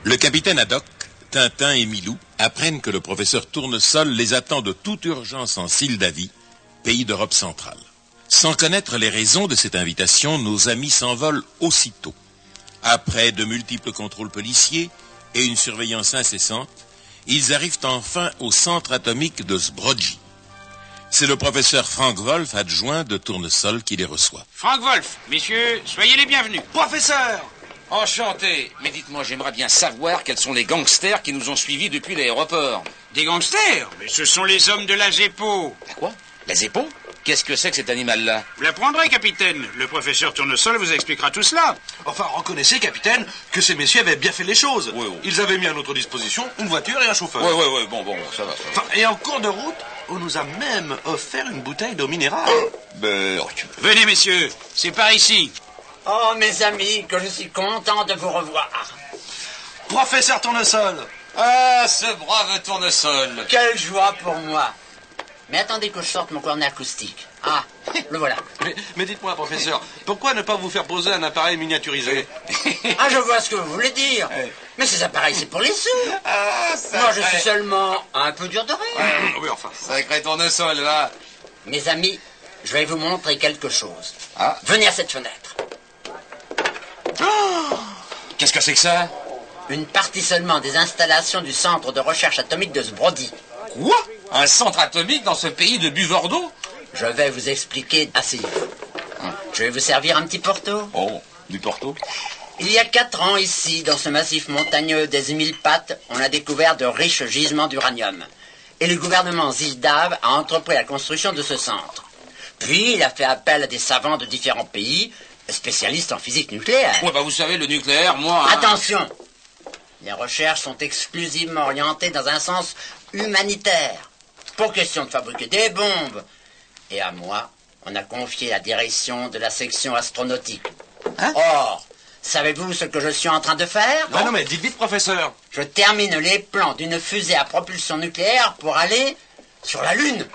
Le capitaine Haddock, Tintin et Milou apprennent que le professeur Tournesol les attend de toute urgence en Sildavie, pays d'Europe centrale. Sans connaître les raisons de cette invitation, nos amis s'envolent aussitôt. Après de multiples contrôles policiers et une surveillance incessante, ils arrivent enfin au centre atomique de Zbrodji. C'est le professeur Frank Wolf, adjoint de Tournesol, qui les reçoit. Frank Wolf, messieurs, soyez les bienvenus. Professeur! Enchanté, mais dites-moi, j'aimerais bien savoir quels sont les gangsters qui nous ont suivis depuis l'aéroport. Des gangsters? Mais ce sont les hommes de la Zeppo. La quoi? La Zeppo? Qu'est-ce que c'est que cet animal-là? Vous l'apprendrez, capitaine. Le professeur Tournesol vous expliquera tout cela. Enfin, reconnaissez, capitaine, que ces messieurs avaient bien fait les choses. Oui. Ils avaient mis à notre disposition une voiture et un chauffeur. Oui, bon, ça va. Enfin, et en cours de route, on nous a même offert une bouteille d'eau minérale. Venez, messieurs, c'est par ici. Oh, mes amis, que je suis content de vous revoir. Professeur Tournesol! Ah, ce brave Tournesol! Quelle joie pour moi. Mais attendez que je sorte mon cornet acoustique. Ah, le voilà. Mais dites-moi, professeur, pourquoi ne pas vous faire poser un appareil miniaturisé? Ah, je vois ce que vous voulez dire. Mais ces appareils, c'est pour les sous. Moi, je suis seulement un peu dur d'oreille. Oui, enfin. Sacré Tournesol, là. Mes amis, je vais vous montrer quelque chose. Ah. Venez à cette fenêtre. Qu'est-ce que c'est que ça? Une partie seulement des installations du centre de recherche atomique de Zbrodji. Quoi? Un centre atomique dans ce pays de buveurs d'eau? Je vais vous expliquer assez. Je vais vous servir un petit porto. Oh, du Porto? Il y a 4 ans, ici, dans ce massif montagneux des 1000 pattes, on a découvert de riches gisements d'uranium. Et le gouvernement Zildav a entrepris la construction de ce centre. Puis, il a fait appel à des savants de différents pays, spécialistes en physique nucléaire. Ouais, bah vous savez, le nucléaire, moi... Attention! Les recherches sont exclusivement orientées dans un sens humanitaire. Pour question de fabriquer des bombes. Et à moi, on a confié la direction de la section astronautique. Or, savez-vous ce que je suis en train de faire? Non, mais dites vite, professeur. Je termine les plans d'une fusée à propulsion nucléaire pour aller sur la Lune.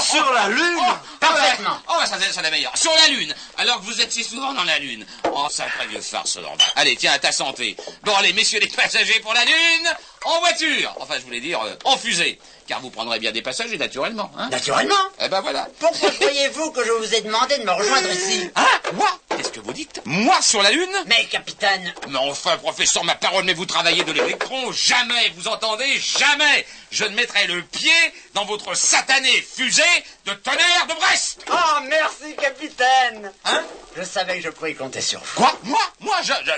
Sur la Lune? Parfaitement. Oh, ça c'est la meilleure. Sur la Lune, alors que vous êtes si souvent dans la Lune. Oh, sacré vieux farce, normal. Allez, tiens, à ta santé. Bon, allez, messieurs les passagers pour la Lune, en voiture. Enfin, je voulais dire, en fusée. Car vous prendrez bien des passagers, naturellement. Hein? Naturellement. Eh ben voilà. Pourquoi croyez-vous que je vous ai demandé de me rejoindre ici? Hein? Moi? Qu'est-ce que vous dites? Moi sur la Lune? Mais, capitaine... Mais enfin, professeur, ma parole, mais vous travaillez de l'électron. Jamais, vous entendez? Jamais je ne mettrai le pied dans votre satanée fusée de tonnerre de Brest. Oh, merci, capitaine. Hein? Je savais que je pouvais compter sur vous. Quoi? Moi,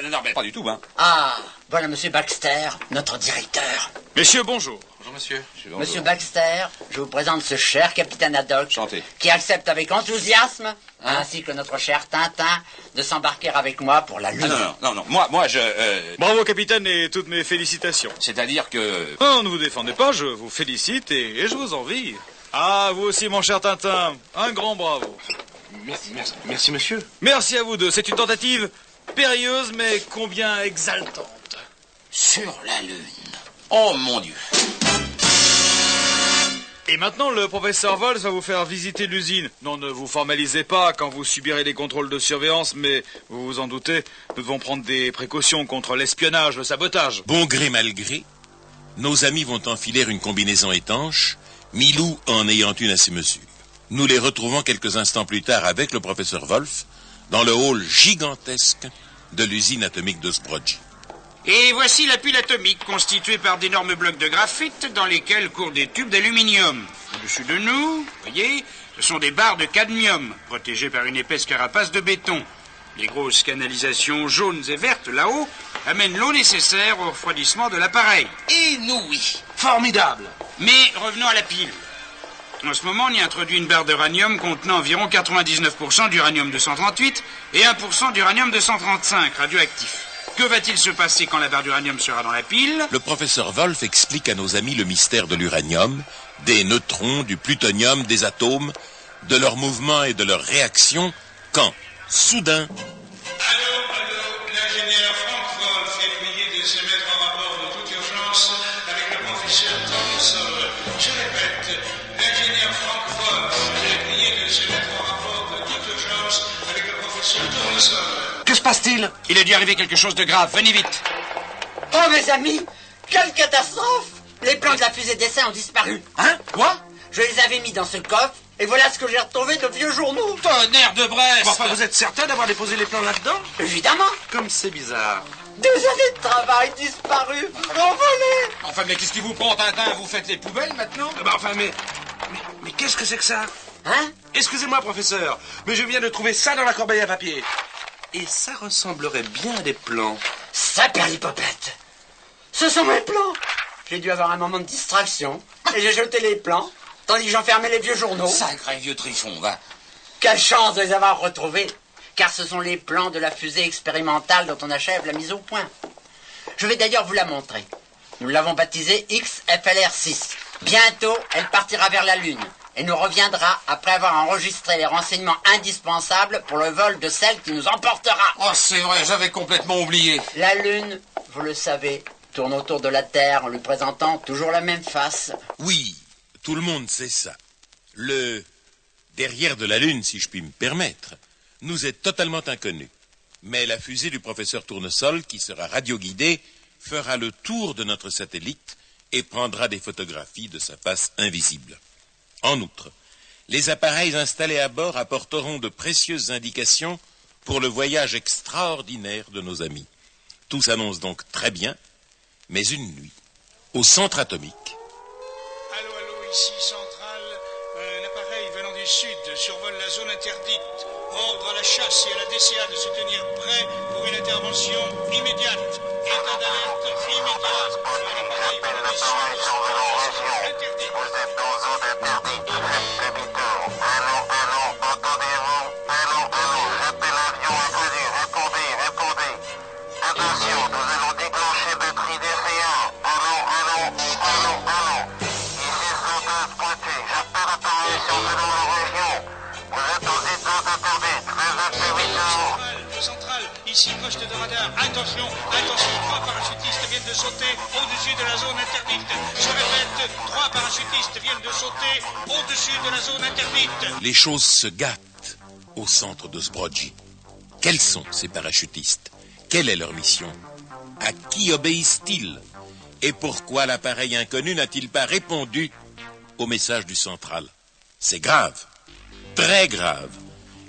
non, mais pas du tout, hein. Ah, voilà monsieur Baxter, notre directeur. Messieurs, bonjour. Bonjour, monsieur. Monsieur Baxter, je vous présente ce cher capitaine Haddock, Enchanté. qui accepte avec enthousiasme, ainsi que notre cher Tintin, de s'embarquer avec moi pour la Lune. Ah, non, moi, Bravo capitaine et toutes mes félicitations. c'est-à-dire que... Oh, ne vous défendez pas, je vous félicite et je vous envie. Ah, vous aussi mon cher Tintin, un grand bravo. Merci, monsieur. Merci à vous deux, c'est une tentative périlleuse mais combien exaltante. Sur la Lune. Oh, mon Dieu. Et maintenant, le professeur Wolf va vous faire visiter l'usine. Non, ne vous formalisez pas quand vous subirez les contrôles de surveillance, mais vous vous en doutez, nous devons prendre des précautions contre l'espionnage, le sabotage. Bon gré mal gré, nos amis vont enfiler une combinaison étanche, Milou en ayant une à ses mesures. Nous les retrouvons quelques instants plus tard avec le professeur Wolf dans le hall gigantesque de l'usine atomique de Zbrodji. Et voici la pile atomique constituée par d'énormes blocs de graphite dans lesquels courent des tubes d'aluminium. Au-dessus de nous, voyez, ce sont des barres de cadmium protégées par une épaisse carapace de béton. Les grosses canalisations jaunes et vertes là-haut amènent l'eau nécessaire au refroidissement de l'appareil. Inouï. Formidable. Mais revenons à la pile. En ce moment, on y introduit une barre d'uranium contenant environ 99% d'uranium-238 et 1% d'uranium-235 radioactif. Que va-t-il se passer quand la barre d'uranium sera dans la pile? Le professeur Wolf explique à nos amis le mystère de l'uranium, des neutrons, du plutonium, des atomes, de leur mouvement et de leur réaction, quand, soudain... Allô, l'ingénieur Frank Wolf est prié de se mettre en rapport de toute urgence avec le professeur Tournesol. Je répète, l'ingénieur Frank Wolf est prié de se mettre en rapport de toute urgence avec le professeur Tournesol. se passe-t-il? Il a dû arriver quelque chose de grave. Venez vite. Oh, mes amis, quelle catastrophe! Les plans de la fusée d'essai ont disparu. Hein? Quoi? Je les avais mis dans ce coffre, et voilà ce que j'ai retrouvé de vieux journaux. Tonnerre de Brest! Bon, enfin, vous êtes certain d'avoir déposé les plans là-dedans? Évidemment. Comme c'est bizarre. 2 années de travail disparues, envolées. Enfin, mais qu'est-ce qui vous prend, Tintin? Vous faites les poubelles maintenant? Bah, enfin, mais qu'est-ce que c'est que ça? Hein? Excusez-moi, professeur, mais je viens de trouver ça dans la corbeille à papier. Et ça ressemblerait bien à des plans. Saperlipopette. Ce sont mes plans. J'ai dû avoir un moment de distraction, et j'ai jeté les plans, tandis que j'enfermais les vieux journaux. Sacré vieux Trifon, va. Quelle chance de les avoir retrouvés, car ce sont les plans de la fusée expérimentale dont on achève la mise au point. Je vais d'ailleurs vous la montrer. Nous l'avons baptisée XFLR6. Bientôt, elle partira vers la Lune et nous reviendra après avoir enregistré les renseignements indispensables pour le vol de celle qui nous emportera. Oh, c'est vrai, j'avais complètement oublié. La Lune, vous le savez, tourne autour de la Terre en lui présentant toujours la même face. Oui, tout le monde sait ça. Le derrière de la Lune, si je puis me permettre, nous est totalement inconnu. Mais la fusée du professeur Tournesol, qui sera radioguidée, fera le tour de notre satellite et prendra des photographies de sa face invisible. En outre, les appareils installés à bord apporteront de précieuses indications pour le voyage extraordinaire de nos amis. Tout s'annonce donc très bien, mais une nuit, au centre atomique. Allô, ici Centrale. Un appareil venant du sud survole la zone interdite. Ordre à la chasse et à la DCA de se tenir prêt pour une intervention immédiate. État d'alerte immédiat. Un appareil venant du sud survole la zone interdite. Vous êtes dans zone interdite, faites demi-tour. Allô, entendez-vous? Allô, j'appelle l'avion inconnu, répondez. Attention, nous allons déclencher batterie d'essai 1. Allô. Ici 112 pointé, j'appelle apparition selon la région. Vous êtes aux états interdites, réservez 8 heures. Centrale, ici poste de radar. Attention, 3 parachutistes viennent de sauter au-dessus de la zone interdite. Je répète, 3 parachutistes viennent de sauter au-dessus de la zone interdite. Les choses se gâtent au centre de Zbrodji. Quels sont ces parachutistes? Quelle est leur mission? À qui obéissent-ils? Et pourquoi l'appareil inconnu n'a-t-il pas répondu au message du central? C'est grave, très grave.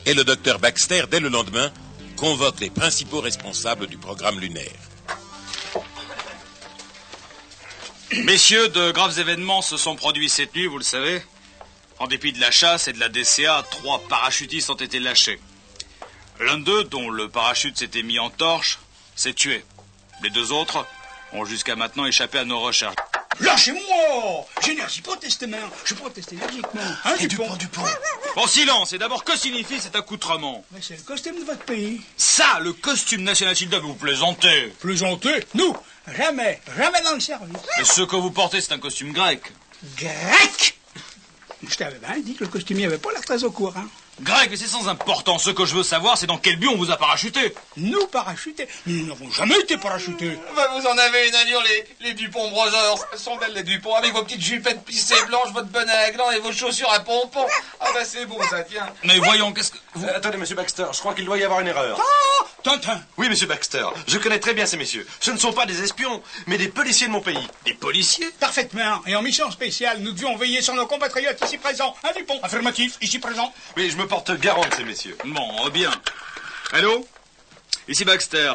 Et le docteur Baxter, dès le lendemain, convoque les principaux responsables du programme lunaire. Messieurs, de graves événements se sont produits cette nuit, vous le savez. En dépit de la chasse et de la DCA, 3 parachutistes ont été lâchés. L'un d'eux, dont le parachute s'était mis en torche, s'est tué. Les 2 autres ont jusqu'à maintenant échappé à nos recherches. Lâchez-moi! J'énergie protestement. Je proteste énergiquement. Hein, Dupont? Bon, silence! Et d'abord, que signifie cet accoutrement? Mais c'est le costume de votre pays. Ça, le costume national Tilda, vous plaisantez! Plaisanter? Nous? Jamais dans le service. Mais ce que vous portez, c'est un costume grec. Grec! Je t'avais bien dit que le costumier avait pas l'air très au courant. Grec, mais c'est sans importance. Ce que je veux savoir, c'est dans quel but on vous a parachuté. Nous parachutés? Nous n'avons jamais été parachutés. Bah, vous en avez une allure, les Dupont Brothers. Elles sont belles, les Dupont, avec vos petites jupettes plissées blanches, votre bonnet à gland et vos chaussures à pompons. Ah bah c'est beau, ça tient. Mais voyons, qu'est-ce que... Attendez, monsieur Baxter, je crois qu'il doit y avoir une erreur. Ah! Tintin! Oui, monsieur Baxter, je connais très bien ces messieurs. Ce ne sont pas des espions, mais des policiers de mon pays. Des policiers? Parfaitement. Et en mission spéciale, nous devions veiller sur nos compatriotes ici présents. Hein, Dupont? Affirmatif, ici présent. Oui, je me porte garant de ces messieurs. Bon, bien. Allô? Ici Baxter.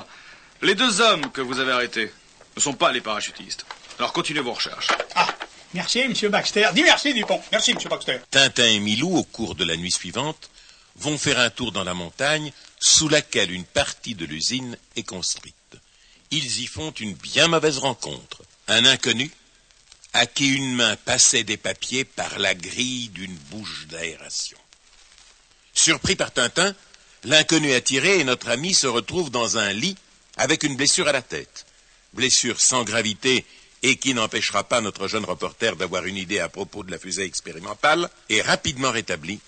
Les 2 hommes que vous avez arrêtés ne sont pas les parachutistes. Alors continuez vos recherches. Ah, merci, monsieur Baxter. Dis merci, Dupont. Merci, monsieur Baxter. Tintin et Milou, au cours de la nuit suivante, vont faire un tour dans la montagne sous laquelle une partie de l'usine est construite. Ils y font une bien mauvaise rencontre. Un inconnu à qui une main passait des papiers par la grille d'une bouche d'aération. Surpris par Tintin, l'inconnu a tiré et notre ami se retrouve dans un lit avec une blessure à la tête. Blessure sans gravité et qui n'empêchera pas notre jeune reporter d'avoir une idée à propos de la fusée expérimentale. Et rapidement rétabli,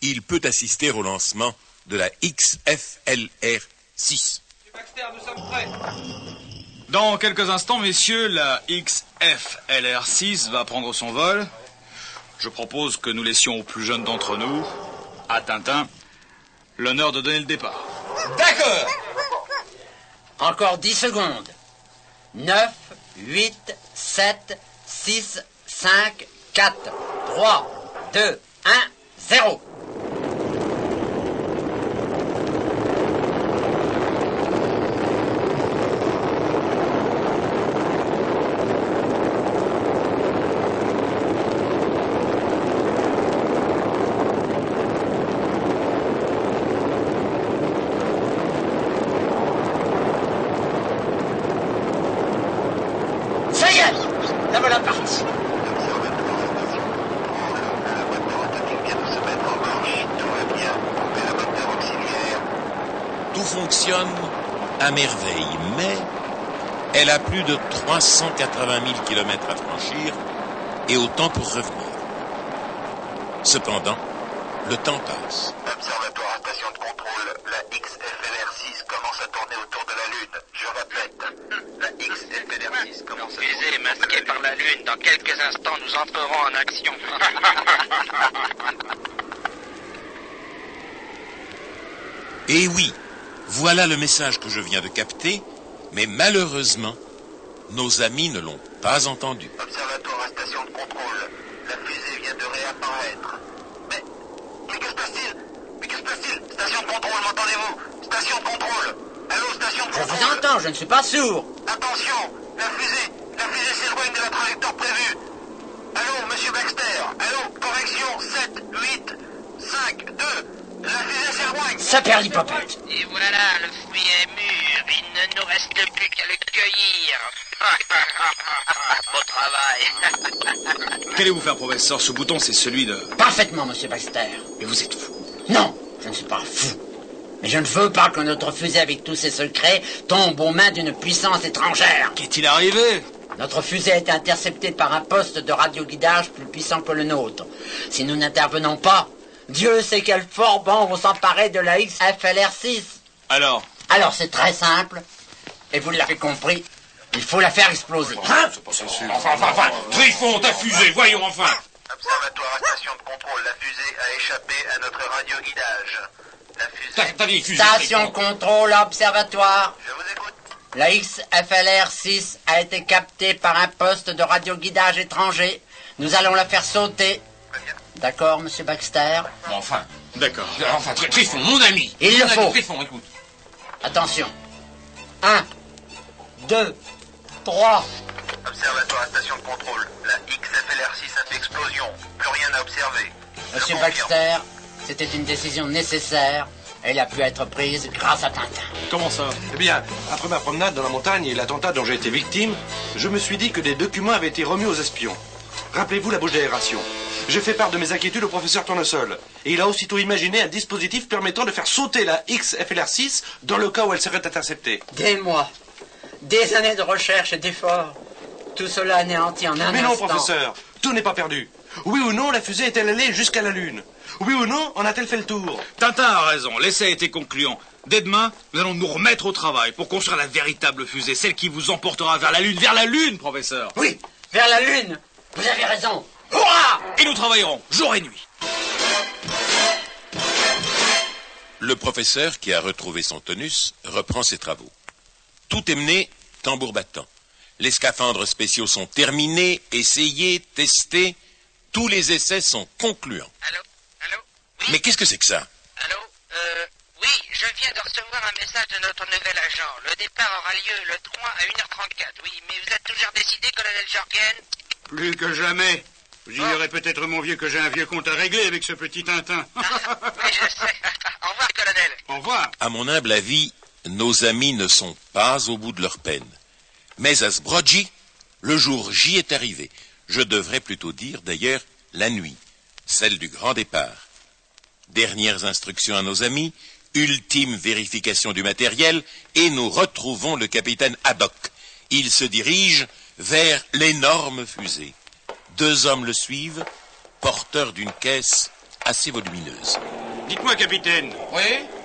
il peut assister au lancement de la XFLR6. Baxter, nous sommes prêts. Dans quelques instants, messieurs, la XFLR6 va prendre son vol. Je propose que nous laissions au plus jeune d'entre nous, à Tintin, l'honneur de donner le départ. D'accord. Encore 10 secondes. 9, 8, 7, 6, 5, 4, 3, 2, 1, 0. Ça y est, la voilà partie. Tout fonctionne à merveille, mais elle a plus de 380 000 kilomètres à franchir et autant pour revenir. Cependant, le temps passe. Observatoire, station de contrôle, la XFLR6 commence à tourner autour de la Lune. Je répète, la XFLR6 commence à tourner. Fusée masquée par la Lune, dans quelques instants nous entrerons en action. Et oui, voilà le message que je viens de capter, mais malheureusement, nos amis ne l'ont pas entendu. Observatoire, station de contrôle, la fusée vient de réapparaître. Mais que se passe-t-il? Mais que se passe-t-il? Station de contrôle, m'entendez-vous? Station de contrôle. Allô, station de Je contrôle. vous entends, je ne suis pas sourd. Attention, la fusée s'éloigne de la trajectoire prévue. Allô, monsieur Baxter. Allô, correction, 7, 8, 5, 2. La fusée s'éloigne. Ça perd l'hypopète. Et voilà, le fruit est mûr, il ne nous reste plus qu'à le cueillir. Beau travail. Qu'allez-vous faire, professeur? Ce bouton, c'est celui de... Parfaitement, monsieur Baxter. Et vous êtes fou. Non, je ne suis pas fou. Mais je ne veux pas que notre fusée avec tous ses secrets tombe aux mains d'une puissance étrangère. Qu'est-il arrivé? Notre fusée a été interceptée par un poste de radioguidage plus puissant que le nôtre. Si nous n'intervenons pas, Dieu sait quels forbans vont s'emparer de la XFLR6. Alors C'est très simple. Et vous l'avez compris, il faut la faire exploser. Enfin, Trifon, ta fusée, voyons enfin. Observatoire, station de contrôle, la fusée a échappé à notre radioguidage. La fusée... Ta vieille fusée, Station Trifon. contrôle observatoire. Je vous écoute. La XFLR6 a été captée par un poste de radioguidage étranger. Nous allons la faire sauter. D'accord, monsieur Baxter? Bon, enfin, D'accord. enfin, Trifon, mon ami. Il le Mon ami faut. Trifon, écoute. Attention. 1, 2, 3. Observatoire, station de contrôle, la XFLR6 a fait explosion. Plus rien à observer. Je Monsieur confirme. Baxter, c'était une décision nécessaire. Elle a pu être prise grâce à Tintin. Comment ça? Eh bien, après ma promenade dans la montagne et l'attentat dont j'ai été victime, je me suis dit que des documents avaient été remis aux espions. Rappelez-vous la bouche d'aération. J'ai fait part de mes inquiétudes au professeur Tournesol. Et il a aussitôt imaginé un dispositif permettant de faire sauter la XFLR6 dans le cas où elle serait interceptée. Des mois, des années de recherche et d'efforts. Tout cela anéanti en un Mais non, instant. professeur, tout n'est pas perdu. Oui ou non, la fusée est-elle allée jusqu'à la Lune? Oui ou non, en a-t-elle fait le tour? Tintin a raison, l'essai a été concluant. Dès demain, nous allons nous remettre au travail pour construire la véritable fusée, celle qui vous emportera vers la Lune, professeur. Oui, vers la Lune. Vous avez raison. Hurrah! Et nous travaillerons jour et nuit. Le professeur, qui a retrouvé son tonus, reprend ses travaux. Tout est mené tambour battant. Les scaphandres spéciaux sont terminés, essayés, testés. Tous les essais sont concluants. Allô? Oui? Mais qu'est-ce que c'est que ça? Allô? Oui, je viens de recevoir un message de notre nouvel agent. Le départ aura lieu le 3 à 1h34. Oui, mais vous êtes toujours décidé, colonel Jorgen? Plus que jamais. Vous ignorez peut-être, mon vieux, que j'ai un vieux compte à régler avec ce petit Tintin. Oui, je sais. Au revoir, colonel. Au revoir. À mon humble avis, nos amis ne sont pas au bout de leur peine. Mais à Zbrodji, le jour J est arrivé. Je devrais plutôt dire, d'ailleurs, la nuit, celle du grand départ. Dernières instructions à nos amis, ultime vérification du matériel, et nous retrouvons le capitaine Haddock. Il se dirige vers l'énorme fusée. 2 hommes le suivent, porteurs d'une caisse assez volumineuse. Dites-moi, capitaine, Oui?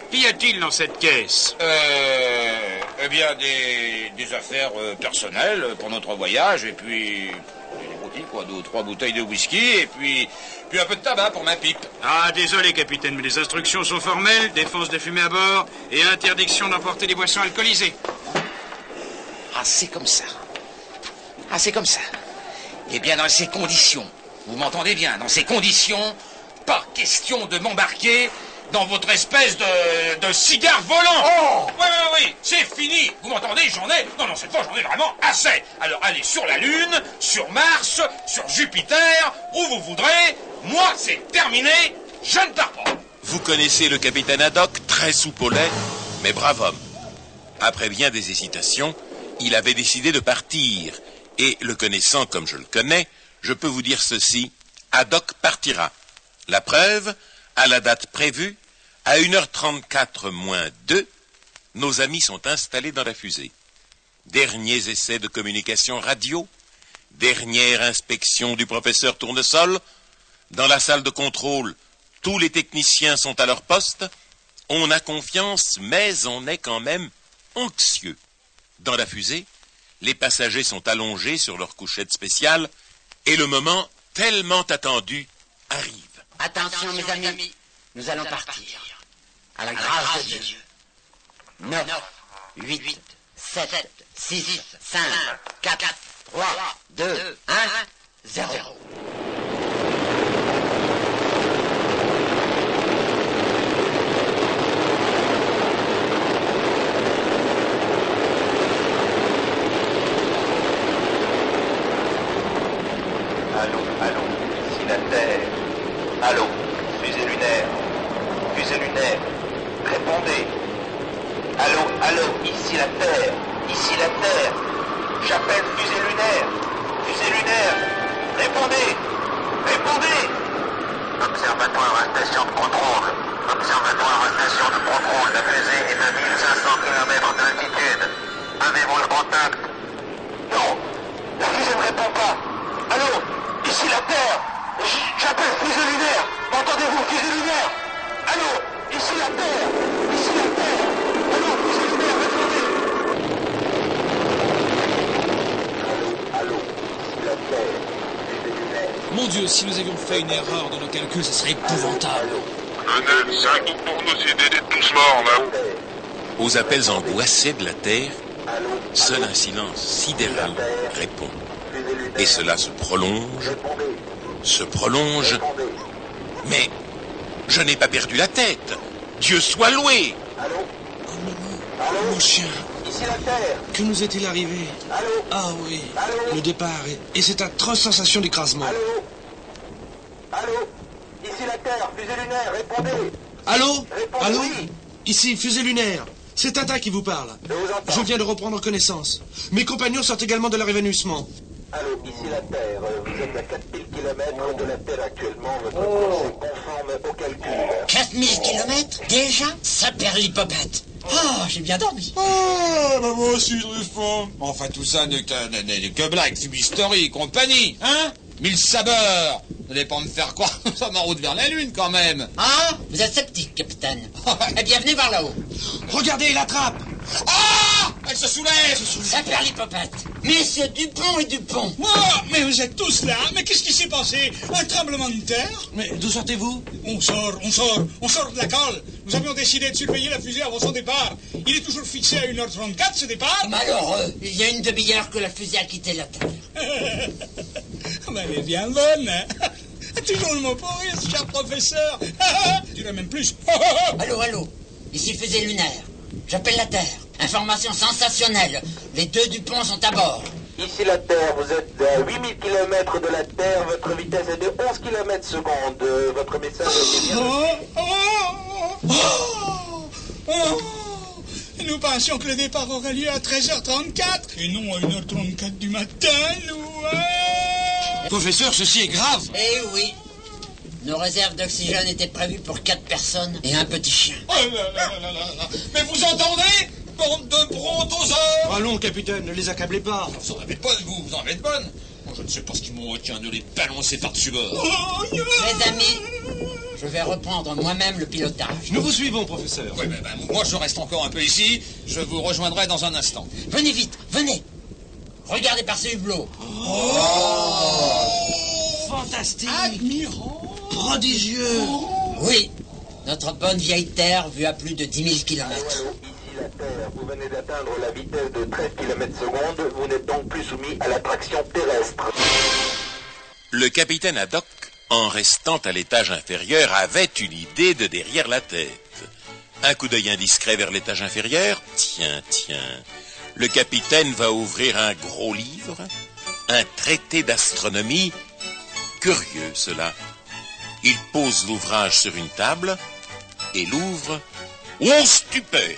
qu'y a-t-il dans cette caisse? Eh bien, des affaires personnelles pour notre voyage, et puis des boutiques, quoi, 2 ou 3 bouteilles de whisky, et puis un peu de tabac pour ma pipe. Ah, désolé, capitaine, mais les instructions sont formelles. Défense de fumer à bord et interdiction d'emporter des boissons alcoolisées. Ah, c'est comme ça. Ah, c'est comme ça. Eh bien, dans ces conditions, vous m'entendez bien, dans ces conditions, pas question de m'embarquer dans votre espèce de cigare volant. Oh! Oui, c'est fini. Vous m'entendez, j'en ai... Non, cette fois, j'en ai vraiment assez. Alors, allez sur la Lune, sur Mars, sur Jupiter, où vous voudrez. Moi, c'est terminé, je ne pars pas. Vous connaissez le capitaine Haddock, très soupe au lait, mais brave homme. Après bien des hésitations, il avait décidé de partir. Et le connaissant comme je le connais, je peux vous dire ceci, Haddock partira. La preuve, à la date prévue, à 1h34 moins 2, nos amis sont installés dans la fusée. Derniers essais de communication radio, dernière inspection du professeur Tournesol. Dans la salle de contrôle, tous les techniciens sont à leur poste. On a confiance, mais on est quand même anxieux. Dans la fusée, les passagers sont allongés sur leur couchette spéciale et le moment tellement attendu arrive. Attention, mes amis, nous allons partir. À la grâce de Dieu. 9, 8, 7, 6, 5, 4, 3, 2, 1, 0. Allô, ici la Terre. Allô, fusée lunaire. Fusée lunaire. Répondez. Allô, ici la Terre. Ici la Terre. J'appelle fusée lunaire. Fusée lunaire. Répondez. Observatoire à station de contrôle. Observatoire à station de contrôle. La fusée est à 1500 km d'altitude. Avez-vous le contact? Non, la fusée ne répond pas. Allô, ici la Terre. J'appelle fusée lunaire. Entendez-vous, fusée lunaire? Allô, ici la Terre. Ici la Terre. Allô, fusée lunaire, répondez. Allô, ici la Terre. Fusée lunaire. Mon Dieu, si nous avions fait une erreur dans nos calculs, ce serait épouvantable. Venez, c'est un coup pour nous aider d'être tous morts, là. Aux appels angoissés de la Terre, seul un silence sidéral répond. Et cela se prolonge. Mais je n'ai pas perdu la tête. Dieu soit loué. Oh non, mon chien. Ici la Terre. Que nous est-il arrivé? Allô? Ah oui, Allô? le départ et cette atroce sensation d'écrasement. Allô? Ici la Terre, fusée lunaire, répondez. Allô? Répondez, Allô? oui. Ici, fusée lunaire. C'est Tintin qui vous parle. Je vous entends. Je viens de reprendre connaissance. Mes compagnons sortent également de leur évanouissement. Allô, ici la Terre. Vous êtes à 4000 km de la Terre actuellement. Votre course est conforme au calcul. 4000 km déjà? Saperlipopette. Oh, j'ai bien dormi. Ah, bah moi aussi, Truffaut. Enfin, tout ça n'est que blague, fumisterie, compagnie, hein? 1000 sabeurs. Vous n'allez pas me faire croire que nous sommes en route vers la Lune, quand même. Ah, vous êtes sceptique, capitaine. Eh bien, venez par là-haut. Regardez, la trappe. Ah! Elle se soulève! Saperlipopette. Messieurs Dupont et Dupont. Oh, mais vous êtes tous là. Mais qu'est-ce qui s'est passé? Un tremblement de terre? Mais d'où sortez-vous? On sort de la cale. Nous avions décidé de surveiller la fusée avant son départ. Il est toujours fixé à 1h34, ce départ. Malheureux. Il y a une demi-heure que la fusée a quitté la Terre. Mais elle est bien bonne, hein? Toujours le mot pour rire, cher professeur. Je dirais même plus. Allô. Ici fusée lunaire. J'appelle la Terre. Information sensationnelle. Les deux Dupont sont à bord. Ici la Terre, vous êtes à 8000 km de la Terre, votre vitesse est de 11 km seconde. Votre message est bien... Nous pensions que le départ aurait lieu à 13h34 et non à 1h34 du matin, Professeur, ceci est grave. Eh oui. Nos réserves d'oxygène étaient prévues pour 4 personnes et un petit chien. Mais vous entendez? Bande de brontosaures! Allons, capitaine, ne les accablez pas. Vous en avez bonne, vous en avez de bonne. Moi, je ne sais pas ce qui m'en retient de les balancer par-dessus bord. Mes amis, je vais reprendre moi-même le pilotage. Nous vous suivons, professeur. Oui, mais moi, je reste encore un peu ici. Je vous rejoindrai dans un instant. Venez vite, venez. Regardez par ce hublot. Fantastique. Admirant. Prodigieux. Oui, notre bonne vieille Terre vue à plus de 10 000 km. Ici la Terre, Vous venez d'atteindre la vitesse de 13 km/s. Vous n'êtes donc plus soumis à l'attraction terrestre. Le capitaine Haddock, en restant à l'étage inférieur, avait une idée de derrière la tête. Un coup d'œil indiscret vers l'étage inférieur. Tiens. Le capitaine va ouvrir un gros livre, un traité d'astronomie. Curieux, cela. Il pose l'ouvrage sur une table et l'ouvre. Oh, stupeur!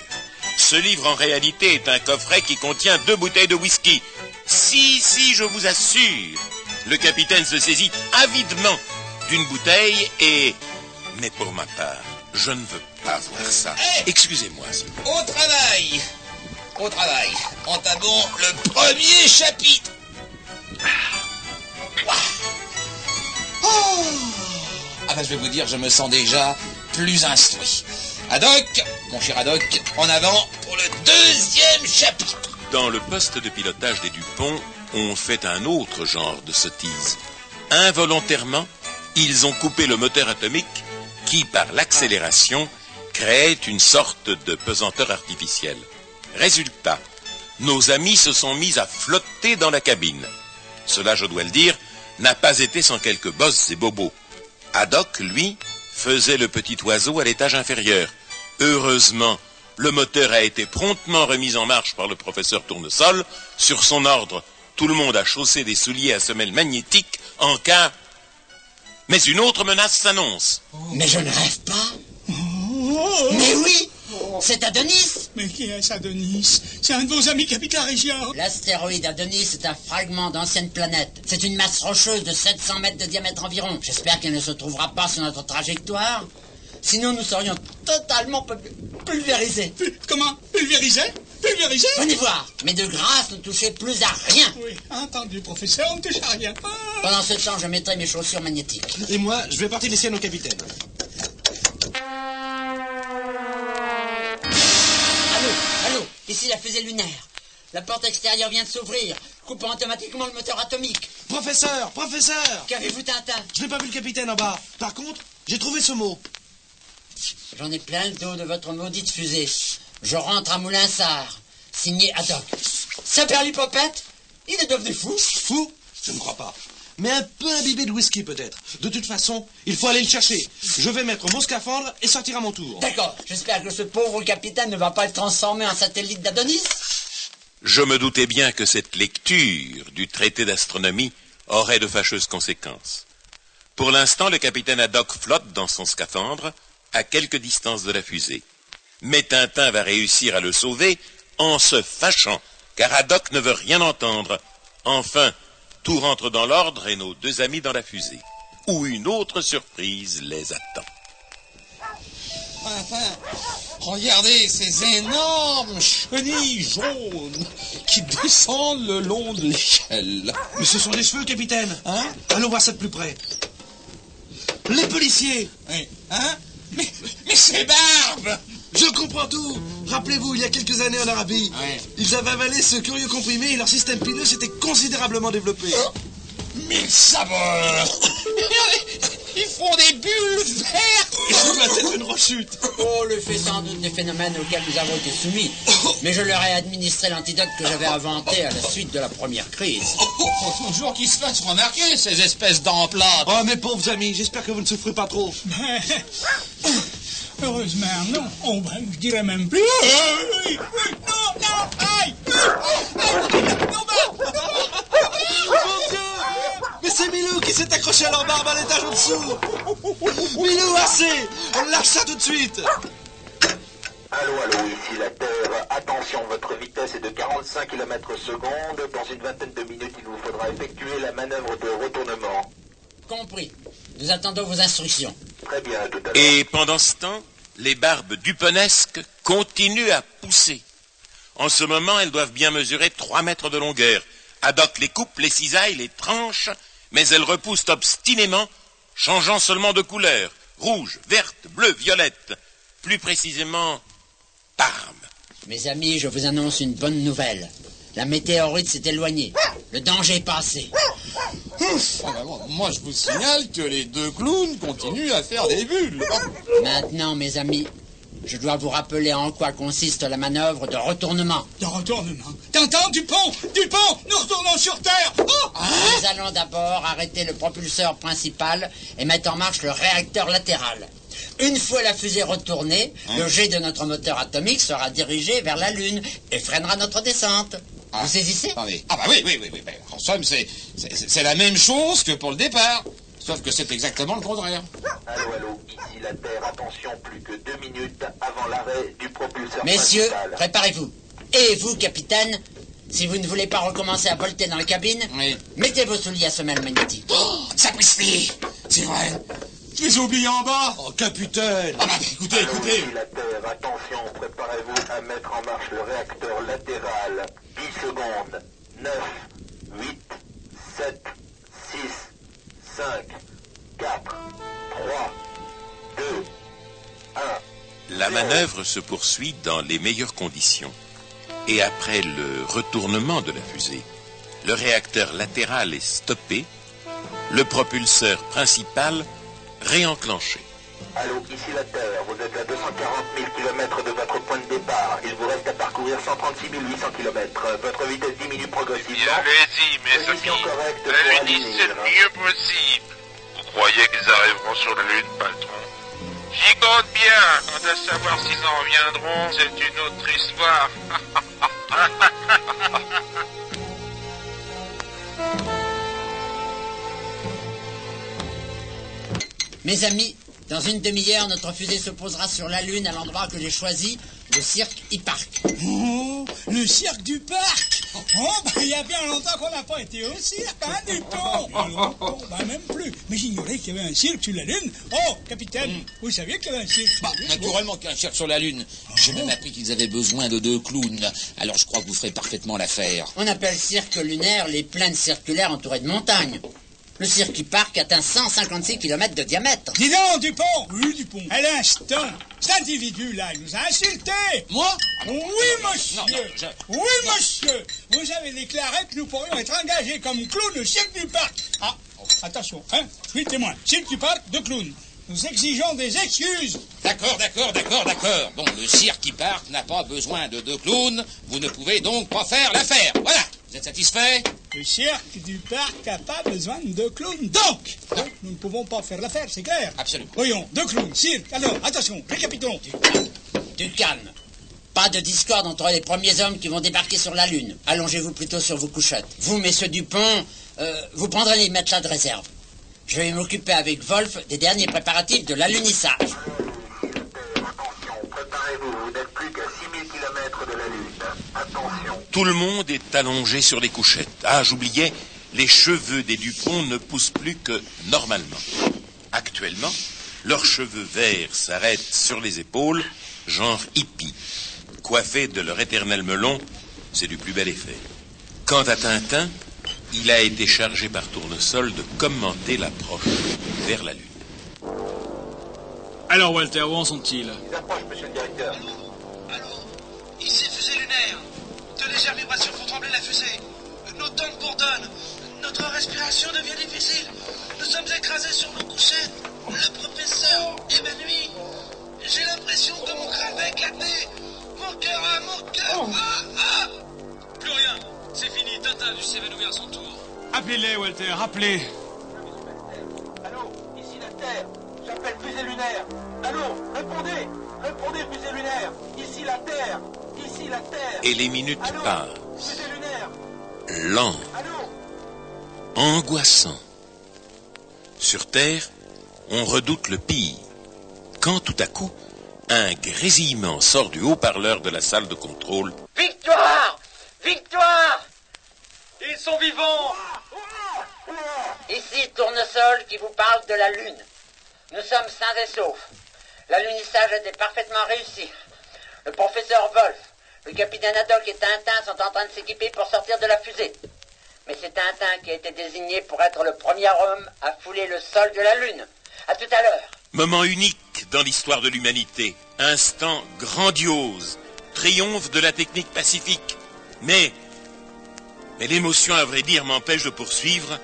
Ce livre, en réalité, est un coffret qui contient 2 bouteilles de whisky. Si, je vous assure. Le capitaine se saisit avidement d'une bouteille et... Mais pour ma part, je ne veux pas voir ça. Hey, excusez-moi. Au travail. Entamons le premier chapitre. Ah ben je vais vous dire, je me sens déjà plus instruit. Haddock, mon cher Haddock, en avant pour le 2e chapitre. Dans le poste de pilotage des Dupont, on fait un autre genre de sottise. Involontairement, ils ont coupé le moteur atomique qui, par l'accélération, créait une sorte de pesanteur artificielle. Résultat, nos amis se sont mis à flotter dans la cabine. Cela, je dois le dire, n'a pas été sans quelques bosses et bobos. Haddock, lui, faisait le petit oiseau à l'étage inférieur. Heureusement, le moteur a été promptement remis en marche par le professeur Tournesol. Sur son ordre, tout le monde a chaussé des souliers à semelles magnétiques en cas... Mais une autre menace s'annonce. Mais je ne rêve pas. Mais oui, c'est Adonis. Mais qui est Adonis? C'est un de vos amis, capitaine Régiard. L'astéroïde Adonis est un fragment d'ancienne planète. C'est une masse rocheuse de 700 mètres de diamètre environ. J'espère qu'elle ne se trouvera pas sur notre trajectoire. Sinon, nous serions totalement pulvérisés. Comment? Pulvérisés? Venez voir. Mais de grâce, ne touchez plus à rien. Oui, entendu, professeur, on ne touche à rien. Pendant ce temps, je mettrai mes chaussures magnétiques. Et moi, je vais porter les siennes au capitaine. Allô, ici la fusée lunaire. La porte extérieure vient de s'ouvrir, coupant automatiquement le moteur atomique. Professeur! Qu'avez-vous, Tintin? Je n'ai pas vu le capitaine en bas. Par contre, j'ai trouvé ce mot. J'en ai plein le dos de votre maudite fusée. Je rentre à Moulinsart. Signé Haddock. Saperlipopette? Il est devenu fou. Fou? Je ne crois pas. Mais un peu imbibé de whisky peut-être. De toute façon, il faut aller le chercher. Je vais mettre mon scaphandre et sortir à mon tour. D'accord. J'espère que ce pauvre capitaine ne va pas être transformé en satellite d'Adonis. Je me doutais bien que cette lecture du traité d'astronomie aurait de fâcheuses conséquences. Pour l'instant, le capitaine Haddock flotte dans son scaphandre à quelque distance de la fusée. Mais Tintin va réussir à le sauver en se fâchant, car Haddock ne veut rien entendre. Enfin, tout rentre dans l'ordre et nos 2 amis dans la fusée, où une autre surprise les attend. Enfin, regardez ces énormes chenilles jaunes qui descendent le long de l'échelle. Mais ce sont des cheveux, capitaine. Hein? Allons voir ça de plus près. Les policiers. Oui. Hein? Mais c'est Barbe! Je comprends tout. Rappelez-vous, il y a quelques années en Arabie, ils avaient avalé ce curieux comprimé et leur système pileux s'était considérablement développé. Mille sabords! Ils font des bulles vertes! Et ça doit être une rechute. Oh, le fait sans doute des phénomènes auxquels nous avons été soumis. Mais je leur ai administré l'antidote que j'avais inventé à la suite de la première crise. Faut toujours qu'ils se fassent remarquer, ces espèces d'emplantes. Oh, mes pauvres amis, j'espère que vous ne souffrez pas trop. Heureusement, non. Oh, ben, je dirais même plus. Oui, non, aïe! Mon Dieu! Mais c'est Milou qui s'est accroché à leur barbe à l'étage au-dessous. Milou, assez! Lâche ça tout de suite. Allô, ici la Terre. Attention, votre vitesse est de 45 km/s. Dans une vingtaine de minutes, il vous faudra effectuer la manœuvre de retournement. Compris. Nous attendons vos instructions. Très bien, tout à l'heure. Et pendant ce temps, les barbes duponesques continuent à pousser. En ce moment, elles doivent bien mesurer 3 mètres de longueur. Haddock les coupe, les cisaille, les tranche, mais elles repoussent obstinément, changeant seulement de couleur. Rouge, verte, bleue, violette. Plus précisément, parme. Mes amis, je vous annonce une bonne nouvelle. La météorite s'est éloignée. Le danger est passé. Moi, je vous signale que les 2 clowns continuent à faire des bulles. Maintenant, mes amis, je dois vous rappeler en quoi consiste la manœuvre de retournement. De retournement? T'entends, Dupont? Dupont, nous retournons sur Terre! Oh! Nous allons d'abord arrêter le propulseur principal et mettre en marche le réacteur latéral. Une fois la fusée retournée, le jet de notre moteur atomique sera dirigé vers la Lune et freinera notre descente. Vous saisissez? Ah bah oui. En somme, c'est la même chose que pour le départ. Sauf que c'est exactement le contraire. Allô, ici la Terre, attention, plus que 2 minutes avant l'arrêt du propulseur Messieurs, principal. préparez-vous. Et vous, capitaine, si vous ne voulez pas recommencer à volter dans la cabine, mettez vos souliers à semelle magnétique. Oh, sapristi! C'est vrai. Je les ai oubliés en bas. Oh, capitaine! Ah bah écoutez. Ici la Terre, attention, préparez-vous à mettre en marche le réacteur latéral. 10 secondes. 9, 8, 7, 6, 5, 4, 3, 2, 1. La manœuvre se poursuit dans les meilleures conditions. Et après le retournement de la fusée, le réacteur latéral est stoppé, le propulseur principal réenclenché. Allô, ici la Terre, vous êtes à 240 000 km de votre point de départ. Il vous reste à parcourir 136 800 km. Votre vitesse diminue progressivement. Bien dit, mes amis. La Lune, c'est le mieux possible. Vous croyez qu'ils arriveront sur la Lune, patron? J'y compte bien. Quant à savoir s'ils en reviendront, c'est une autre histoire. Mes amis, dans une demi-heure, notre fusée se posera sur la Lune à l'endroit que j'ai choisi, le cirque E-Park. Oh, le cirque du parc! Oh, il y a bien longtemps qu'on n'a pas été au cirque, hein, Dupont? Même plus. Mais j'ignorais qu'il y avait un cirque sur la Lune. Oh, capitaine, vous saviez qu'il y avait un cirque sur la Lune? Naturellement qu'il y a un cirque sur la Lune. J'ai même appris qu'ils avaient besoin de 2 clowns. Alors je crois que vous ferez parfaitement l'affaire. On appelle cirque lunaire les plaines circulaires entourées de montagnes. Le cirque E-Park atteint 156 km de diamètre. Dis donc, Dupont! Oui, Dupont. À l'instant, cet individu-là, il nous a insultés. Moi? Oui, monsieur. Oui, monsieur. Vous avez déclaré que nous pourrions être engagés comme clowns au cirque du parc. Ah, attention, hein. Je suis témoin. Cirque du parc de clowns. Nous exigeons des excuses. D'accord. Bon, le cirque E-Park n'a pas besoin de 2 clowns. Vous ne pouvez donc pas faire l'affaire. Voilà. Vous êtes satisfait? Le cirque du parc n'a pas besoin de clowns. Donc, nous ne pouvons pas faire l'affaire, c'est clair? Absolument. Voyons, 2 clowns, cirque. Alors, attention, récapitulons. Du calme. Pas de discorde entre les premiers hommes qui vont débarquer sur la Lune. Allongez-vous plutôt sur vos couchettes. Vous, messieurs Dupont, vous prendrez les matelas de réserve. Je vais m'occuper avec Wolf des derniers préparatifs de l'alunissage. Attention, préparez-vous, vous n'êtes plus qu'à 6000 km de la Lune. Attention. Tout le monde est allongé sur les couchettes. Ah, j'oubliais, les cheveux des Dupont ne poussent plus que normalement. Actuellement, leurs cheveux verts s'arrêtent sur les épaules, genre hippie. Coiffés de leur éternel melon, c'est du plus bel effet. Quant à Tintin, il a été chargé par Tournesol de commenter l'approche vers la Lune. Alors, Walter, où en sont-ils? Ils approchent, monsieur le directeur. Allô? Ici, fusée lunaire. De légères vibrations font trembler la fusée. Nos tempes bourdonnent. Notre respiration devient difficile. Nous sommes écrasés sur nos couchettes. Le professeur évanoui. J'ai l'impression que mon crâne va éclater. Mon cœur. Plus rien. C'est fini. Tintin dû s'évanouir à son tour. Appelez-les, Walter, appelez. Allô? Ici la Terre. J'appelle fusée lunaire. Allô? Répondez, fusée lunaire. Ici la Terre. Et les minutes Allô? passent. Fusée lunaire. Lent, Allô? angoissant. Sur Terre, on redoute le pire. Quand tout à coup, un grésillement sort du haut-parleur de la salle de contrôle. Victoire! Victoire! Ils sont vivants! Ici Tournesol qui vous parle de la Lune. Nous sommes sains et saufs. L'alunissage a été parfaitement réussi. Le professeur Wolf, le capitaine Haddock et Tintin sont en train de s'équiper pour sortir de la fusée. Mais c'est Tintin qui a été désigné pour être le premier homme à fouler le sol de la Lune. À tout à l'heure. Moment unique dans l'histoire de l'humanité. Instant grandiose. Triomphe de la technique pacifique. Mais l'émotion, à vrai dire, m'empêche de poursuivre.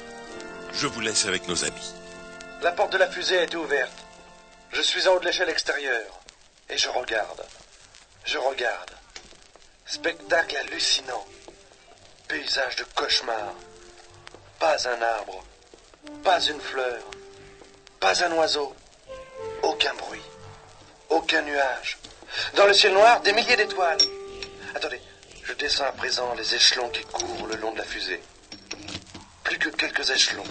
Je vous laisse avec nos amis. La porte de la fusée a été ouverte. Je suis en haut de l'échelle extérieure. Et je regarde. Spectacle hallucinant. Paysage de cauchemar. Pas un arbre. Pas une fleur. Pas un oiseau. Aucun bruit. Aucun nuage. Dans le ciel noir, des milliers d'étoiles. Attendez, je descends à présent les échelons qui courent le long de la fusée. Plus que quelques échelons.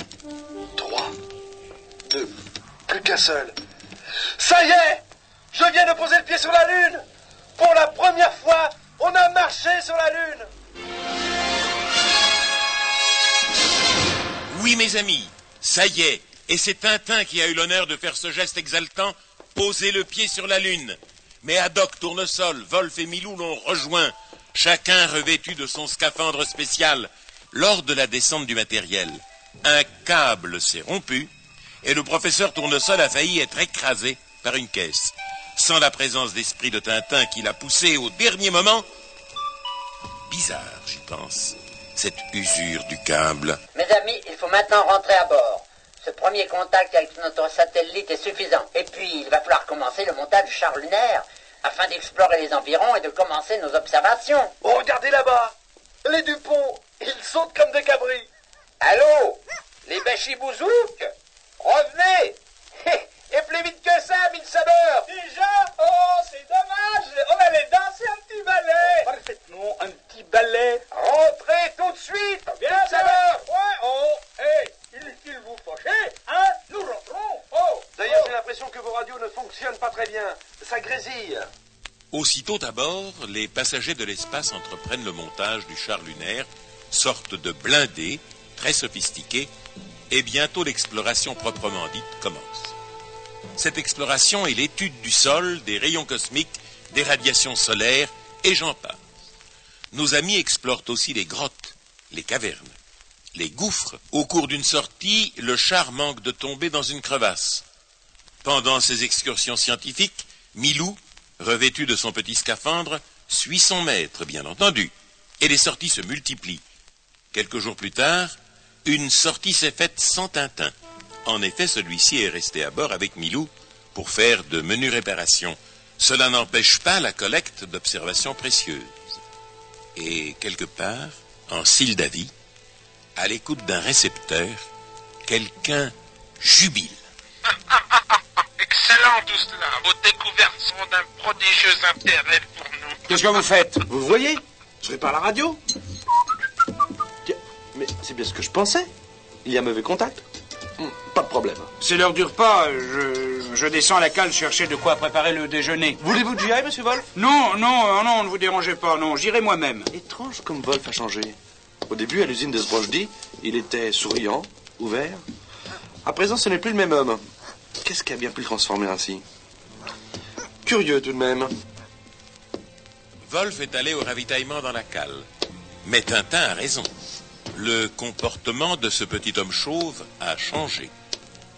3, 2, plus qu'un seul. Ça y est! Je viens de poser le pied sur la Lune! Pour la première fois, on a marché sur la Lune! Oui, mes amis, ça y est, et c'est Tintin qui a eu l'honneur de faire ce geste exaltant, poser le pied sur la Lune. Mais Haddock, Tournesol, Wolf et Milou l'ont rejoint, chacun revêtu de son scaphandre spécial. Lors de la descente du matériel, un câble s'est rompu et le professeur Tournesol a failli être écrasé par une caisse. Sans la présence d'esprit de Tintin qui l'a poussé au dernier moment. Bizarre, j'y pense, cette usure du câble. Mes amis, il faut maintenant rentrer à bord. Ce premier contact avec notre satellite est suffisant. Et puis, il va falloir commencer le montage du char lunaire afin d'explorer les environs et de commencer nos observations. Oh, regardez là-bas! Les Dupont, ils sautent comme des cabris. Allô? Les bachibouzouks? Revenez! Et plus vite que ça, mille sabeurs! Déjà? Oh, c'est dommage! On allait danser un petit ballet! Parfaitement, un petit ballet. Rentrez tout de suite! Bien, sabeurs! Ouais, oh! Hé! Inutile vous fâcher, hein? Nous rentrons! Oh! D'ailleurs, j'ai l'impression que vos radios ne fonctionnent pas très bien. Ça grésille. Aussitôt à bord, les passagers de l'espace entreprennent le montage du char lunaire, sorte de blindé, très sophistiqué, et bientôt l'exploration proprement dite commence. Cette exploration est l'étude du sol, des rayons cosmiques, des radiations solaires, et j'en passe. Nos amis explorent aussi les grottes, les cavernes, les gouffres. Au cours d'une sortie, le char manque de tomber dans une crevasse. Pendant ces excursions scientifiques, Milou, revêtu de son petit scaphandre, suit son maître, bien entendu, et les sorties se multiplient. Quelques jours plus tard, une sortie s'est faite sans Tintin. En effet, celui-ci est resté à bord avec Milou pour faire de menues réparations. Cela n'empêche pas la collecte d'observations précieuses. Et quelque part, en Sildavie, à l'écoute d'un récepteur, quelqu'un jubile. Excellent tout cela. Vos découvertes sont d'un prodigieux intérêt pour nous. Qu'est-ce que vous faites? Vous voyez? Je répare la radio. Tiens, mais c'est bien ce que je pensais. Il y a mauvais contact. Pas de problème. C'est l'heure du repas. Je descends à la cale chercher de quoi préparer le déjeuner. Voulez-vous que j'y aille, monsieur Wolf? Non, ne vous dérangez pas, non, j'irai moi-même. Étrange comme Wolf a changé. Au début, à l'usine de Sbrojdi, il était souriant, ouvert. À présent, ce n'est plus le même homme. Qu'est-ce qui a bien pu le transformer ainsi? Curieux tout de même. Wolf est allé au ravitaillement dans la cale. Mais Tintin a raison. Le comportement de ce petit homme chauve a changé.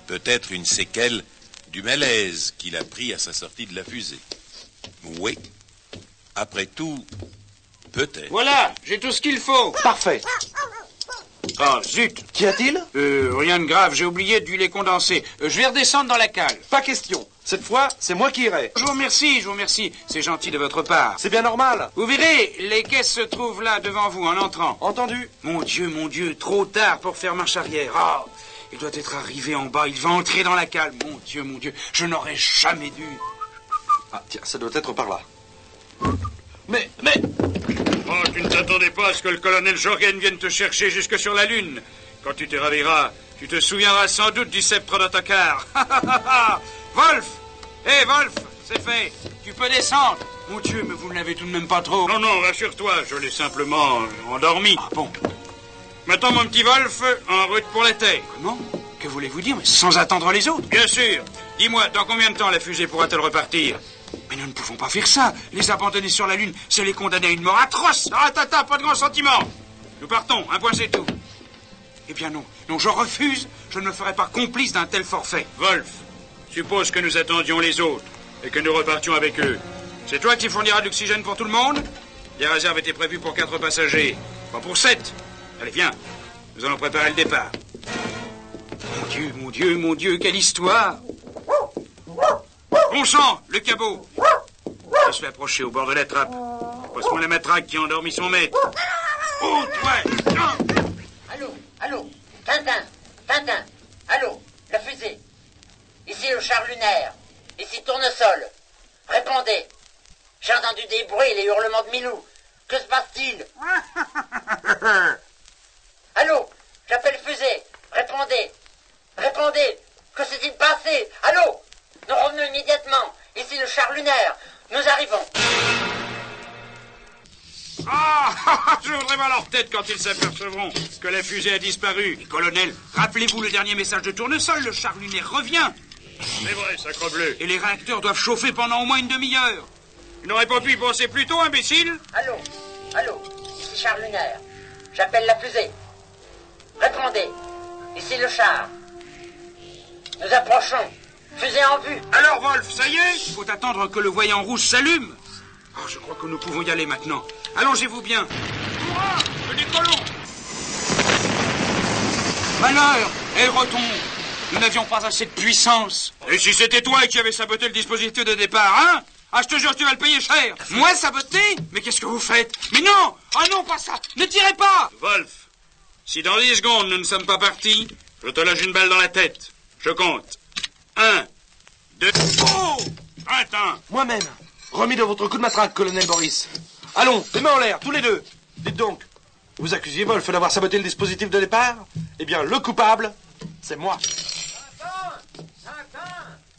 Peut-être une séquelle du malaise qu'il a pris à sa sortie de la fusée. Oui. Après tout, peut-être. Voilà, j'ai tout ce qu'il faut. Parfait. Oh, zut. Qu'y a-t-il? Rien de grave, j'ai oublié de l'huile condensée. Je vais redescendre dans la cale. Pas question. Cette fois, c'est moi qui irai. Je vous remercie. C'est gentil de votre part. C'est bien normal. Vous verrez, les caisses se trouvent là devant vous en entrant. Entendu. Mon Dieu, trop tard pour faire marche arrière. Oh, il doit être arrivé en bas, il va entrer dans la cale. Mon Dieu, je n'aurais jamais dû. Ah, tiens, ça doit être par là. Mais... Oh, tu ne t'attendais pas à ce que le colonel Jorgen vienne te chercher jusque sur la Lune. Quand tu te réveilleras, tu te souviendras sans doute du sceptre d'Ottokar. Wolf! Wolf, c'est fait. Tu peux descendre. Mon Dieu, mais vous ne l'avez tout de même pas trop. Non, rassure-toi, je l'ai simplement endormi. Ah bon? Maintenant, mon petit Wolf, en route pour la Terre. Comment? Que voulez-vous dire? Mais sans attendre les autres? Bien sûr. Dis-moi, dans combien de temps la fusée pourra-t-elle repartir? Mais nous ne pouvons pas faire ça. Les abandonner sur la Lune, c'est les condamner à une mort atroce. Ah, tata, pas de grands sentiments. Nous partons, un point c'est tout. Eh bien non, je refuse. Je ne me ferai pas complice d'un tel forfait. Wolf, suppose que nous attendions les autres et que nous repartions avec eux. C'est toi qui fourniras de l'oxygène pour tout le monde? Les réserves étaient prévues pour 4 passagers, pas pour 7. Allez, viens, nous allons préparer le départ. Mon Dieu, quelle histoire! Bon sang, le cabot! On va se l'approcher au bord de la trappe. Passe-moi la matraque qui a endormi son maître. Oh, ouais. Allô, Tintin, allô, la fusée. Ici le char lunaire, ici Tournesol. Répondez. J'ai entendu des bruits, les hurlements de Milou. Que se passe-t-il? Allô, j'appelle fusée. Répondez. Que s'est-il passé? Allô, nous revenons immédiatement. Ici le char lunaire. Nous arrivons. Ah, je voudrais voir leur tête quand ils s'apercevront que la fusée a disparu. Et colonel, rappelez-vous le dernier message de Tournesol, le char lunaire revient. C'est vrai, sacrebleu. Et les réacteurs doivent chauffer pendant au moins une demi-heure. Ils n'auraient pas pu y penser plus tôt, imbécile? Allô, ici char lunaire. J'appelle la fusée. Répondez. Ici le char. Nous approchons. Fusée en vue. Alors, Wolf, ça y est? Il faut attendre que le voyant rouge s'allume. Oh, je crois que nous pouvons y aller maintenant. Allongez-vous bien. Hurrah! Que décollons! Malheur! Elle retombe. Nous n'avions pas assez de puissance. Et si c'était toi qui avais saboté le dispositif de départ, hein? Ah, je te jure, tu vas le payer cher. Moi, saboter? Mais qu'est-ce que vous faites? Mais non! Ah non, pas ça! Ne tirez pas! Wolf, si dans 10 secondes nous ne sommes pas partis, je te lâche une balle dans la tête. Je compte. 1, 2... Oh! Tintin! Moi-même, remis de votre coup de matraque, colonel Boris. Allons, les mains en l'air, tous les deux. Dites donc, vous accusiez Wolf d'avoir saboté le dispositif de départ? Eh bien, le coupable, c'est moi.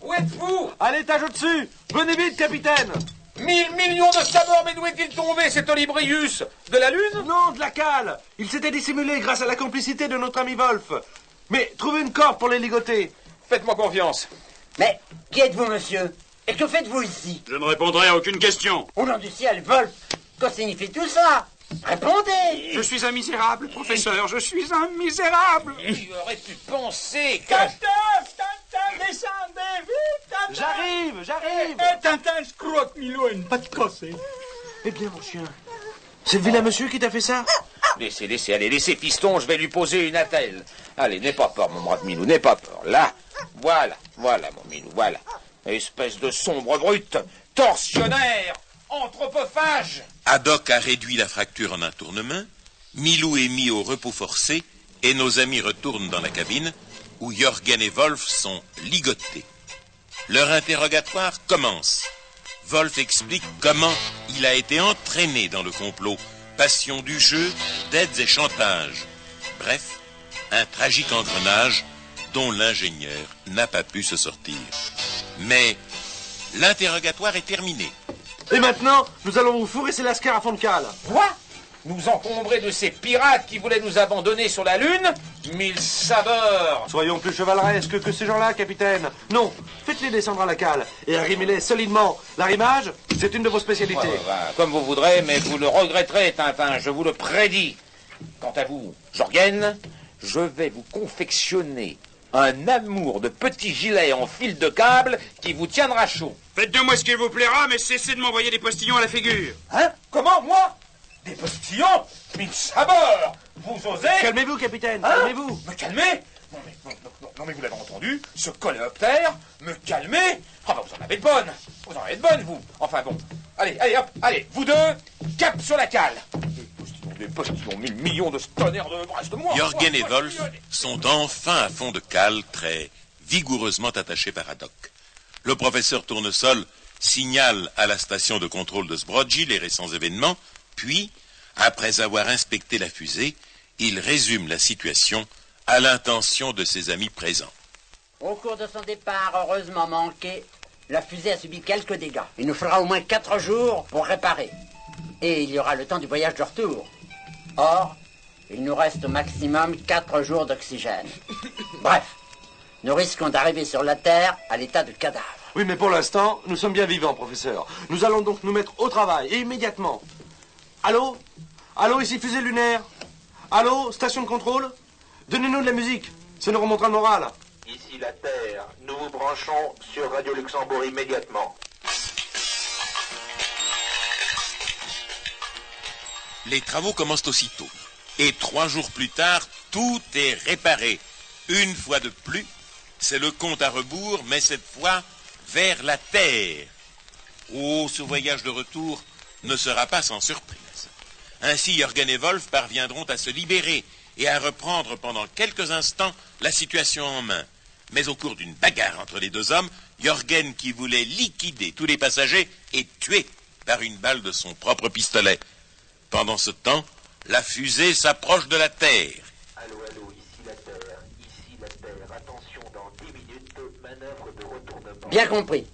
Où êtes-vous? À l'étage au-dessus. Venez vite, capitaine. 1000 millions de sabords, mais d'où est-il tombé, cet Olibrius? De la Lune? Non, de la cale. Il s'était dissimulé grâce à la complicité de notre ami Wolf. Mais trouvez une corde pour les ligoter. Faites-moi confiance. Mais qui êtes-vous, monsieur? Et que faites-vous ici? Je ne répondrai à aucune question. Au nom du ciel, Wolf, que signifie tout ça? Répondez! Je suis un misérable, professeur, je suis un misérable. Tu aurais pu penser que... Tintin, descendez vite, Tintin! J'arrive. Tintin, je crois que Milou a une patte cassée. Eh bien, mon chien, c'est le vilain monsieur qui t'a fait ça? Laissez, allez, laissez piston, je vais lui poser une attelle. Allez, n'aie pas peur, mon brave Milou, n'aie pas peur. Là, voilà, mon Milou, voilà. Espèce de sombre brute, tortionnaire, anthropophage. Haddock a réduit la fracture en un tournement, Milou est mis au repos forcé, et nos amis retournent dans la cabine, où Jorgen et Wolf sont ligotés. Leur interrogatoire commence. Wolf explique comment il a été entraîné dans le complot, passion du jeu, dettes et chantage. Bref, un tragique engrenage dont l'ingénieur n'a pas pu se sortir. Mais l'interrogatoire est terminé. Et maintenant, nous allons vous fourrer ces lascars à fond de cale. Quoi? Nous encombrer de ces pirates qui voulaient nous abandonner sur la Lune? 1000 sabords! Soyons plus chevaleresques que ces gens-là, capitaine. Non, faites-les descendre à la cale et arrimez-les solidement. L'arrimage, c'est une de vos spécialités. Comme vous voudrez, mais vous le regretterez, Tintin, je vous le prédis. Quant à vous, Jorgen, je vais vous confectionner un amour de petit gilet en fil de câble qui vous tiendra chaud. Faites de moi ce qu'il vous plaira, mais cessez de m'envoyer des postillons à la figure. Hein? Comment, moi? Des postillons? 1000 sabords! Vous osez? Calmez-vous, capitaine, hein? calmez-vous. Me calmer? Non, mais vous l'avez entendu? Ce coléoptère? Me calmer? Ah bah vous en avez de bonnes. Vous en avez de bonnes, vous. Enfin bon. Allez, hop, allez, vous deux, cap sur la cale. Des postillons, 1000 millions de tonnerres de bras de moi. Jorgen et Wolf sont enfin à fond de cale, très vigoureusement attachés par Haddock. Le professeur Tournesol signale à la station de contrôle de Zbrodji les récents événements, puis, après avoir inspecté la fusée, il résume la situation à l'intention de ses amis présents. Au cours de son départ heureusement manqué, la fusée a subi quelques dégâts. Il nous faudra au moins 4 jours pour réparer. Et il y aura le temps du voyage de retour. Or, il nous reste au maximum 4 jours d'oxygène. Bref, nous risquons d'arriver sur la Terre à l'état de cadavre. Oui, mais pour l'instant, nous sommes bien vivants, professeur. Nous allons donc nous mettre au travail, et immédiatement. Allô? Allô, ici fusée lunaire? Allô, station de contrôle? Donnez-nous de la musique, ça nous remontera le moral. Ici la Terre, nous vous branchons sur Radio Luxembourg immédiatement. Les travaux commencent aussitôt. Et 3 jours plus tard, tout est réparé. Une fois de plus, c'est le compte à rebours, mais cette fois vers la Terre. Oh, ce voyage de retour ne sera pas sans surprise. Ainsi, Jürgen et Wolf parviendront à se libérer et à reprendre pendant quelques instants la situation en main. Mais au cours d'une bagarre entre les deux hommes, Jürgen, qui voulait liquider tous les passagers, est tué par une balle de son propre pistolet. Pendant ce temps, la fusée s'approche de la Terre. Allô, allô, ici la Terre, attention, dans 10 minutes, manœuvre de retournement. Bien compris.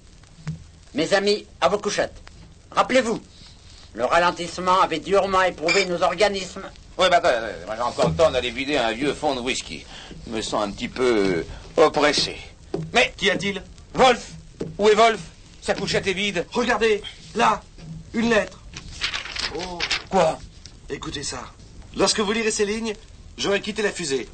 Mes amis, à vos couchettes. Rappelez-vous, le ralentissement avait durement éprouvé nos organismes. Oui, bah, j'ai encore le temps d'aller vider un vieux fond de whisky. Je me sens un petit peu oppressé. Mais... Qu'y a-t-il? Wolf! Où est Wolf? Sa couchette est vide. Regardez, là, une lettre. Oh. Quoi? Écoutez ça. Lorsque vous lirez ces lignes, j'aurai quitté la fusée.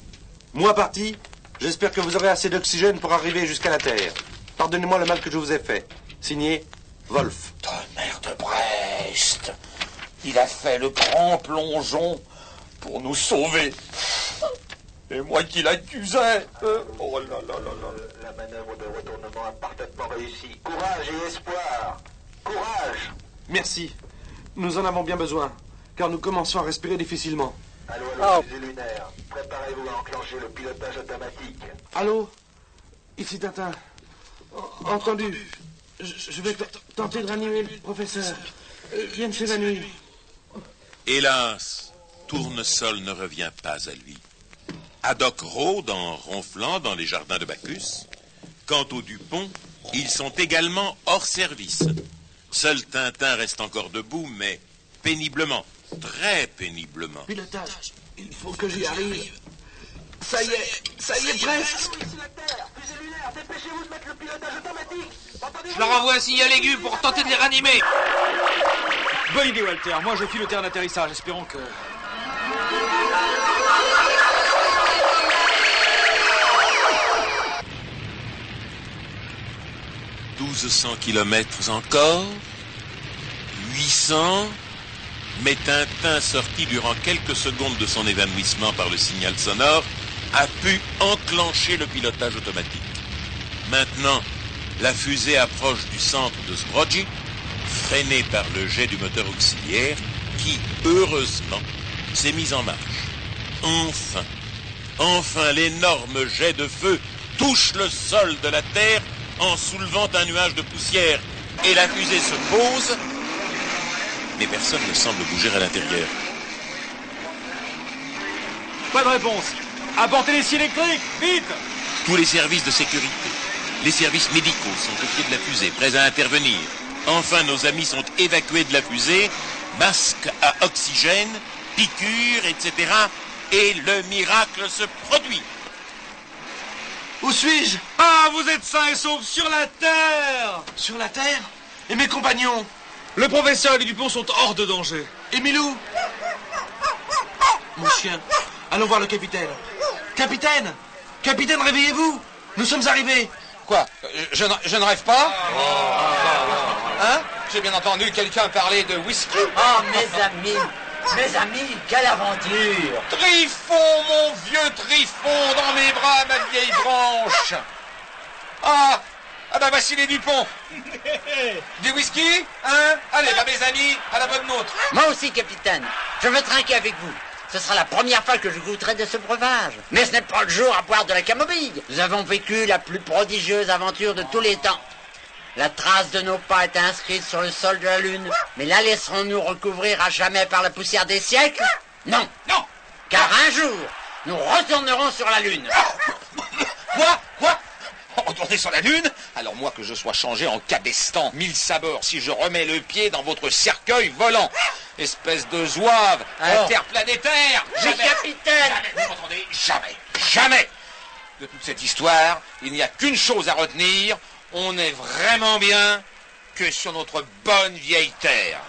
Moi parti, j'espère que vous aurez assez d'oxygène pour arriver jusqu'à la Terre. Pardonnez-moi le mal que je vous ai fait. Signé, Wolf. Tonnerre de Brest! Il a fait le grand plongeon pour nous sauver. Et moi qui l'accusais. Oh là là là là. La manœuvre de retournement a parfaitement réussi. Courage et espoir. Courage. Merci. Nous en avons bien besoin, car nous commençons à respirer difficilement. Allô, allô, fusée lunaire. Préparez-vous à enclencher le pilotage automatique. Allô? Ici Tintin. Entendu. Je vais tenter de ranimer le professeur. Viens de s'évanouir. Hélas, Tournesol ne revient pas à lui. Haddock rôde en ronflant dans les jardins de Bacchus. Quant aux Dupont, ils sont également hors service. Seul Tintin reste encore debout, mais péniblement, très péniblement. Pilotage, il faut que j'y arrive. Ça y est presque. Dépêchez-vous de mettre le pilotage automatique. Je leur envoie un signal aigu pour tenter de les ranimer. Bonne idée, Walter. Moi, je file au terrain d'atterrissage, espérons que... 1200 kilomètres encore, 800, mais Tintin, sorti durant quelques secondes de son évanouissement par le signal sonore, a pu enclencher le pilotage automatique. Maintenant, la fusée approche du centre de Zbrodzi, freinée par le jet du moteur auxiliaire qui, heureusement, s'est mis en marche. Enfin, l'énorme jet de feu touche le sol de la Terre en soulevant un nuage de poussière, et la fusée se pose, mais personne ne semble bouger à l'intérieur. Pas de réponse. Apportez les scies électriques, vite! Tous les services de sécurité, les services médicaux sont au pied de la fusée, prêts à intervenir. Enfin, nos amis sont évacués de la fusée, masques à oxygène, piqûres, etc. Et le miracle se produit. Où suis-je? Ah, vous êtes sains et saufs sur la Terre! Sur la Terre? Et mes compagnons? Le professeur et les Dupont sont hors de danger. Et Milou? Mon chien. Allons voir le capitaine. Capitaine! Capitaine, réveillez-vous! Nous sommes arrivés. Quoi? Je ne rêve pas? Hein? J'ai bien entendu quelqu'un parler de whisky. Oh, mes amis, quelle aventure! Trifon, mon vieux Trifon, dans mes bras, ma vieille branche. Ah bah voici les Dupont. Du whisky? Hein? Allez, bah mes amis, à la bonne nôtre. Moi aussi, capitaine. Je veux trinquer avec vous. Ce sera la première fois que je goûterai de ce breuvage. Mais ce n'est pas le jour à boire de la camomille. Nous avons vécu la plus prodigieuse aventure de tous les temps. La trace de nos pas est inscrite sur le sol de la Lune. Mais la laisserons-nous recouvrir à jamais par la poussière des siècles? Non. Non. Car un jour, nous retournerons sur la Lune. Quoi? Retourner sur la Lune? Alors moi que je sois changé en cabestan, 1000 sabords, si je remets le pied dans votre cercueil volant. Espèce de zouave interplanétaire. Mais capitaine! Vous m'entendez? Jamais. De toute cette histoire, il n'y a qu'une chose à retenir. On est vraiment bien que sur notre bonne vieille Terre.